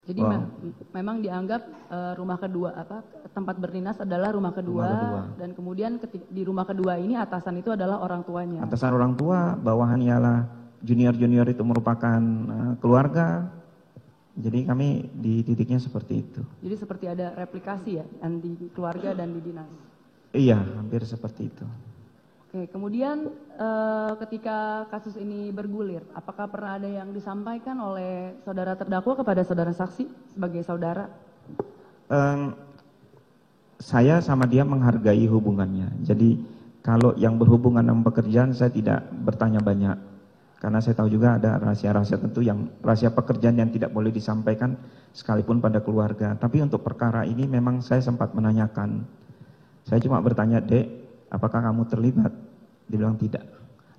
Jadi memang dianggap rumah kedua, tempat berdinas adalah rumah kedua. Dan kemudian di rumah kedua ini atasan itu adalah orang tuanya. Atasan orang tua, bawahan ialah junior-junior itu merupakan keluarga. Jadi kami di titiknya seperti itu. Jadi seperti ada replikasi ya, di keluarga dan di dinas. Iya, hampir seperti itu. Oke, kemudian ketika kasus ini bergulir, apakah pernah ada yang disampaikan oleh saudara terdakwa kepada saudara saksi sebagai saudara? Saya sama dia menghargai hubungannya. Jadi kalau yang berhubungan dengan pekerjaan saya tidak bertanya banyak. Karena saya tahu juga ada rahasia-rahasia tentu yang rahasia pekerjaan yang tidak boleh disampaikan sekalipun pada keluarga. Tapi untuk perkara ini memang saya sempat menanyakan. Saya cuma bertanya, "Dek, apakah kamu terlibat?" Dia bilang tidak.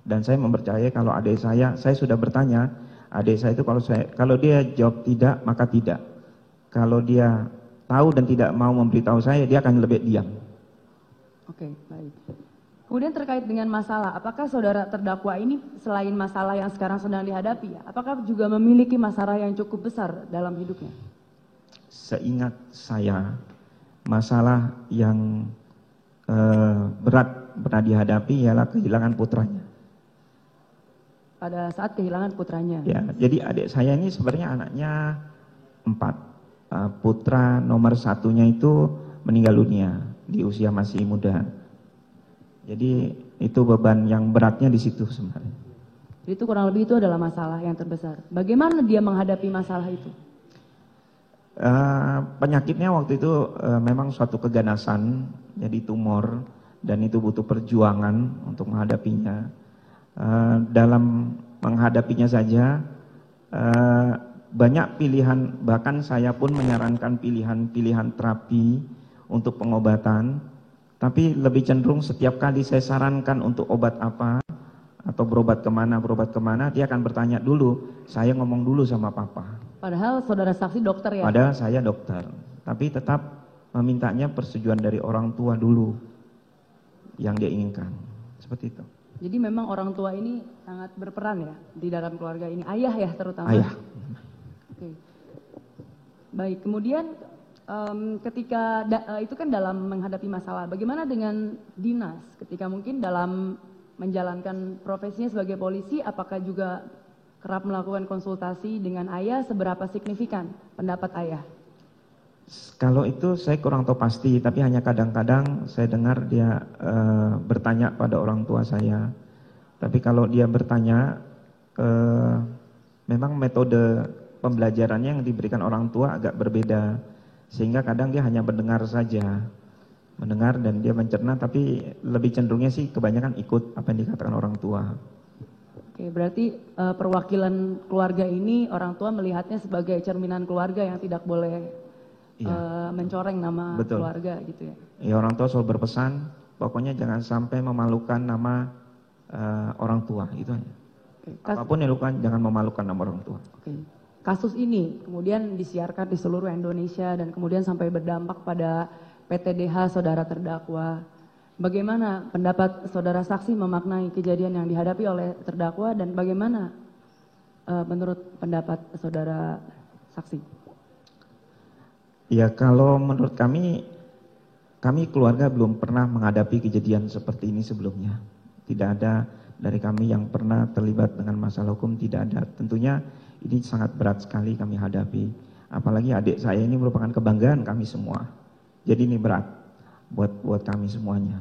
Dan saya mempercayai kalau adik saya sudah bertanya, adik saya itu kalau dia jawab tidak, maka tidak. Kalau dia tahu dan tidak mau memberitahu saya, dia akan lebih diam. Oke, baik. Kemudian terkait dengan masalah, apakah saudara terdakwa ini selain masalah yang sekarang sedang dihadapi, apakah juga memiliki masalah yang cukup besar dalam hidupnya? Seingat saya, masalah yang berat pernah dihadapi ialah kehilangan putranya. Pada saat kehilangan putranya? Ya, jadi adik saya ini sebenarnya anaknya 4. Putra nomor 1-nya itu meninggal dunia di usia masih muda. Jadi itu beban yang beratnya di situ sebenarnya. Itu kurang lebih itu adalah masalah yang terbesar. Bagaimana dia menghadapi masalah itu? Penyakitnya waktu itu memang suatu keganasan, jadi tumor, dan itu butuh perjuangan untuk menghadapinya. Dalam menghadapinya saja banyak pilihan, bahkan saya pun menyarankan pilihan-pilihan terapi untuk pengobatan, tapi lebih cenderung setiap kali saya sarankan untuk obat apa atau berobat kemana, dia akan bertanya dulu, saya ngomong dulu sama papa. Padahal saudara saksi dokter ya? Padahal saya dokter, tapi tetap memintanya persetujuan dari orang tua dulu yang dia inginkan, seperti itu. Jadi memang orang tua ini sangat berperan ya di dalam keluarga ini, ayah ya terutama? Ayah. Oke. Baik, kemudian ketika itu kan dalam menghadapi masalah, bagaimana dengan dinas ketika mungkin dalam menjalankan profesinya sebagai polisi, apakah juga kerap melakukan konsultasi dengan ayah, seberapa signifikan pendapat ayah? Kalau itu saya kurang tahu pasti, tapi hanya kadang-kadang saya dengar dia bertanya pada orang tua saya. Tapi kalau dia bertanya, memang metode pembelajarannya yang diberikan orang tua agak berbeda. Sehingga kadang dia hanya mendengar saja. Mendengar dan dia mencerna, tapi lebih cenderungnya sih kebanyakan ikut apa yang dikatakan orang tua. Oke, berarti perwakilan keluarga ini orang tua melihatnya sebagai cerminan keluarga yang tidak boleh mencoreng nama keluarga gitu ya? Ya, orang tua selalu berpesan, pokoknya jangan sampai memalukan nama orang tua, itu aja. Apapun yang dilakukan jangan memalukan nama orang tua. Oke. Kasus ini kemudian disiarkan di seluruh Indonesia dan kemudian sampai berdampak pada PTDH saudara terdakwa. Bagaimana pendapat saudara saksi memaknai kejadian yang dihadapi oleh terdakwa dan bagaimana menurut pendapat saudara saksi? Ya, kalau menurut kami keluarga belum pernah menghadapi kejadian seperti ini sebelumnya. Tidak ada dari kami yang pernah terlibat dengan masalah hukum, tidak ada. Tentunya ini sangat berat sekali kami hadapi. Apalagi adik saya ini merupakan kebanggaan kami semua. Jadi ini berat buat kami semuanya.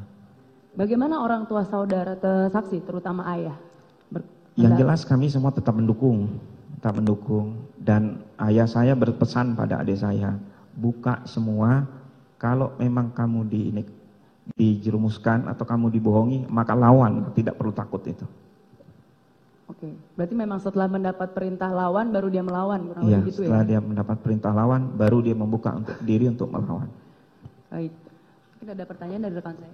Bagaimana orang tua saudara saksi, terutama ayah? Yang jelas kami semua tetap mendukung. Dan ayah saya berpesan pada adik saya, buka semua, kalau memang kamu dijerumuskan atau kamu dibohongi, maka lawan, tidak perlu takut itu. Oke, berarti memang setelah mendapat perintah lawan, baru dia melawan, kurang lebih gitu ya? Setelah dia mendapat perintah lawan, baru dia membuka diri untuk melawan. Baik, mungkin ada pertanyaan dari rekan saya.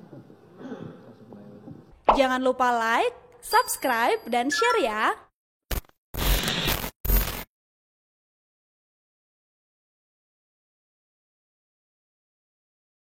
Jangan lupa like, subscribe, dan share ya!